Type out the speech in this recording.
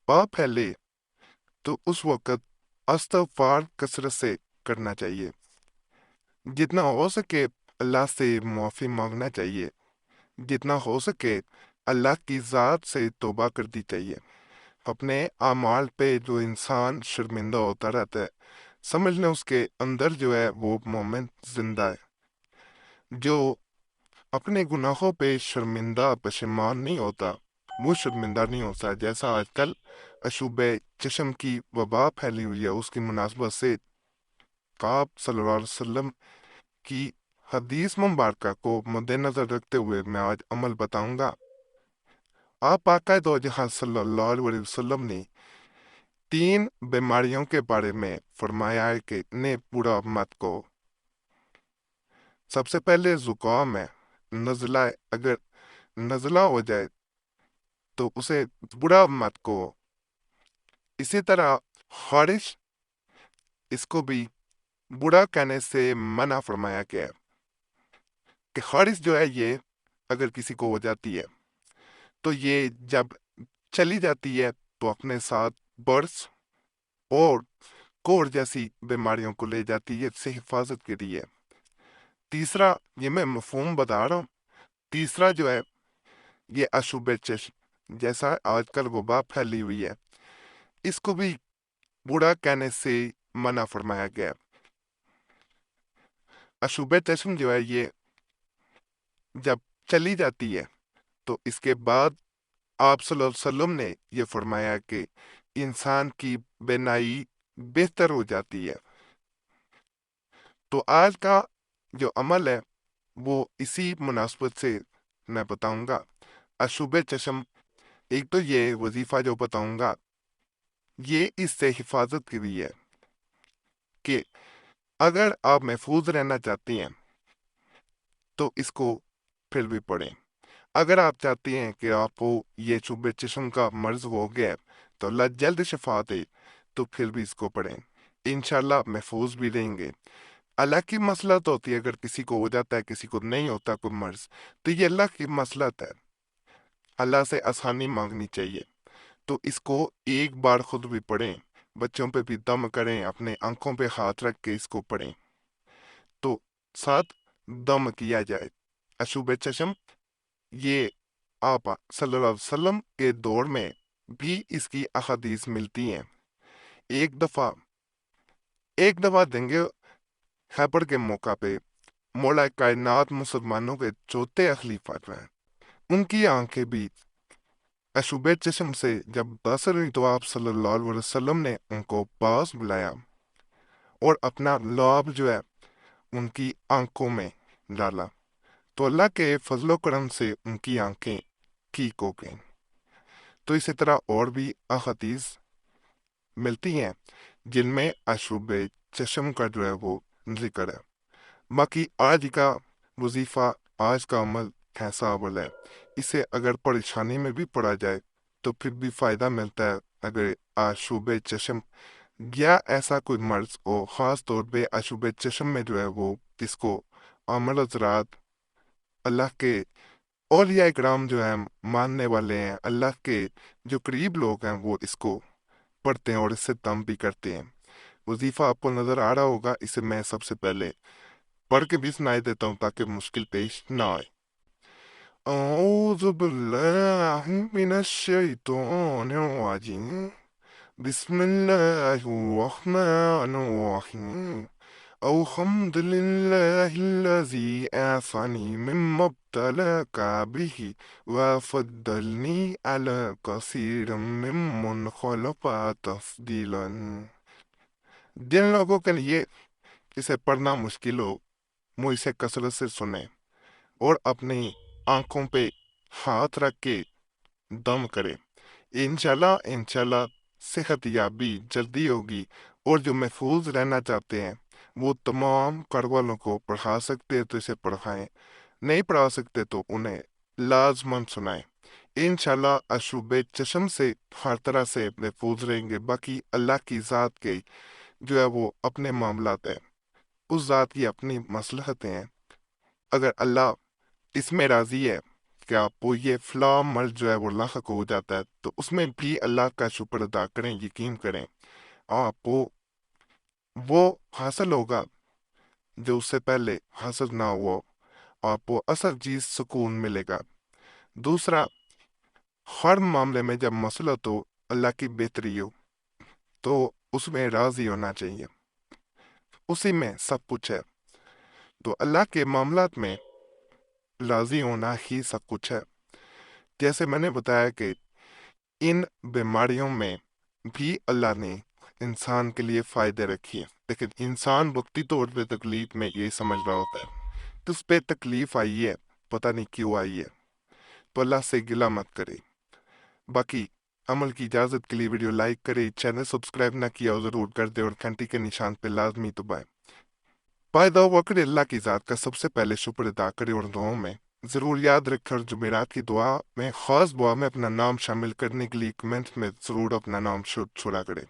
وبا پھیلے تو اس وقت استغفار کثرت سے کرنا چاہیے، جتنا ہو سکے اللہ سے معافی مانگنا چاہیے، جتنا ہو سکے اللہ کی ذات سے توبہ کرنی چاہیے۔ اپنے اعمال پہ جو انسان شرمندہ ہوتا رہتا ہے، سمجھ لیں اس کے اندر جو ہے وہ مومن زندہ ہے۔ جو اپنے گناہوں پہ شرمندہ پشیمان نہیں ہوتا، وہ شرمندہ نہیں ہوتا۔ جیسا آج کل اشوب چشم کی وبا پھیلی ہوئی ہے، اس کی مناسبت سے آپ صلی اللہ علیہ وسلم کی حدیث مبارکہ کو مد نظر رکھتے ہوئے میں آج عمل بتاؤں گا۔ آپ پاک دو جہاں صلی اللہ علیہ وسلم نے 3 بیماریوں کے بارے میں فرمایا ہے کہ انہیں پورا مت کو۔ سب سے پہلے زکام ہے، نزلہ ہے، اگر نزلہ ہو جائے تو اسے برا مت کو۔ اسی طرح خارش، اس کو بھی برا کہنے سے منع فرمایا گیا ہے کہ خارش جو ہے یہ اگر کسی کو ہو جاتی ہے تو یہ جب چلی جاتی ہے تو اپنے ساتھ برس اور کوڑ جیسی بیماریوں کو لے جاتی ہے، اس سے حفاظت کے لیے۔ تیسرا، یہ میں مفہوم بتا رہا ہوں، تیسرا جو ہے یہ اشوب چشم، جیسا آج کل وبا پھیلی ہوئی ہے، اس کو بھی برا کہنے سے منع فرمایا گیا۔ اشوب چشم جو ہے یہ جب چلی جاتی ہے تو اس کے بعد آپ صلی اللہ علیہ وسلم نے یہ فرمایا کہ انسان کی بینائی بہتر ہو جاتی ہے۔ تو آج کا جو عمل ہے وہ اسی مناسبت سے میں بتاؤں گا۔ اشوب چشم، ایک تو یہ وظیفہ جو بتاؤں گا یہ اس سے حفاظت کے لیے ہے کہ اگر آپ محفوظ رہنا چاہتے ہیں تو اس کو پھر بھی پڑھیں۔ اگر آپ چاہتے ہیں کہ آپ کو یہ اشوب چشم کا مرض ہو گیا ہے تو اللہ جلد شفا دے تو پھر بھی اس کو پڑھیں، انشاءاللہ محفوظ بھی رہیں گے۔ اللہ کی مصلحت ہوتی ہے، اگر کسی کو ہو جاتا ہے کسی کو نہیں ہوتا کوئی مرض تو یہ اللہ کی مصلحت ہے، اللہ سے آسانی مانگنی چاہیے۔ تو اس کو ایک بار خود بھی پڑھیں، بچوں پہ بھی دم کریں، اپنے آنکھوں پہ ہاتھ رکھ کے اس کو پڑھیں تو ساتھ دم کیا جائے۔ اشوب چشم یہ آپ صلی اللہ علیہ وسلم کے دور میں بھی اس کی احادیث ملتی ہیں۔ ایک دفعہ دیں گے خیبر کے موقع پہ مولا کائنات مسلمانوں کے چوتھے خلیفہ جو ہیں ان کی آنکھیں بھی اشوب چشم سے جب متاثر ہوئی تو آپ صلی اللہ علیہ وسلم نے ان کو پاس بلایا اور اپنا لعاب جو ہے ان کی آنکھوں میں ڈالا تو اللہ کے فضل و کرم سے ان کی آنکھیں ٹھیک ہو گئیں۔ تو اسی طرح اور بھی احادیث ملتی ہیں جن میں اشوب چشم کا جو ہے وہ ذکر ہے۔ باقی آج کا وظیفہ، آج کا عمل کیسا عمل ہے، اسے اگر پریشانی میں بھی پڑا جائے تو پھر بھی فائدہ ملتا ہے۔ اگر اشوب چشم یا ایسا کوئی مرض ہو، خاص طور پہ اشوب چشم میں جو ہے وہ جس کو عامل حضرات، اللہ کے اولیاء اکرام جو ہیں ماننے والے ہیں، اللہ کے جو قریب لوگ ہیں وہ اس کو پڑھتے ہیں اور اس سے دم بھی کرتے ہیں۔ وظیفہ آپ کو نظر آ رہا ہوگا، اسے میں سب سے پہلے پڑھ کے بھی سنائی دیتا ہوں تاکہ مشکل پیش نہ آئے۔ اعوذ باللہ من الشیطان الرجیم، بسم اللہ الرحمن الرحیم، الحمد للہ الذی اعفانی مما ابتلاک به وفضلنی علی کثیر ممن خلق تفضیلا۔ جن لوگوں کے لیے اسے پڑھنا مشکل ہو وہ اسے کثرت سے سنیں اور اپنی آنکھوں پہ ہاتھ رکھ کے دم کرے، انشاءاللہ صحت یابی جلدی ہوگی۔ اور جو محفوظ رہنا چاہتے ہیں وہ تمام گھر والوں کو پڑھا سکتے ہیں تو اسے پڑھائیں، نہیں پڑھا سکتے تو انہیں لازماً سنائیں۔ انشاءاللہ اشوب چشم سے ہر طرح سے محفوظ رہیں گے۔ باقی اللہ کی ذات کے جو ہے وہ اپنے معاملات ہیں، اس ذات کی اپنی مصلحتیں ہیں۔ اگر اللہ اس میں راضی ہے کہ آپ کو یہ فلاں مرض جو ہے وہ لاحق ہو جاتا ہے، تو اس میں بھی اللہ کا شکر ادا کریں، یقین کریں، آپ کو وہ حاصل ہوگا جو اس سے پہلے حاصل نہ ہوا، آپ کو اصل چیز سکون ملے گا۔ دوسرا، ہر معاملے میں جب مسئلہ تو اللہ کی بہتری ہو تو اس میں راضی ہونا چاہیے، اسی میں سب کچھ ہے، تو اللہ کے معاملات میں راضی ہونا ہی سب کچھ ہے۔ جیسے میں نے بتایا کہ ان بیماریوں میں بھی اللہ نے انسان کے لیے فائدے رکھی ہیں، لیکن انسان وقتی طور پہ تکلیف میں یہ سمجھ رہا ہوتا ہے کہ اس پہ تکلیف آئی ہے، پتہ نہیں کیوں آئی ہے، تو اللہ سے گلہ مت کرے۔ باقی عمل کی اجازت کے لیے ویڈیو لائک کرے، چینل سبسکرائب نہ کیا ہو ضرور کر دے، اور گھنٹی کے نشان پہ لازمی دبائے۔ پائدہ ہوا کرے، اللہ کی ذات کا سب سے پہلے شکر ادا کرے، اور دعاؤں میں ضرور یاد رکھیں، اور جمعرات کی دعا میں خاص دعا میں اپنا نام شامل کرنے کے لیے کمنٹ میں ضرور اپنا نام چھوڑا کرے۔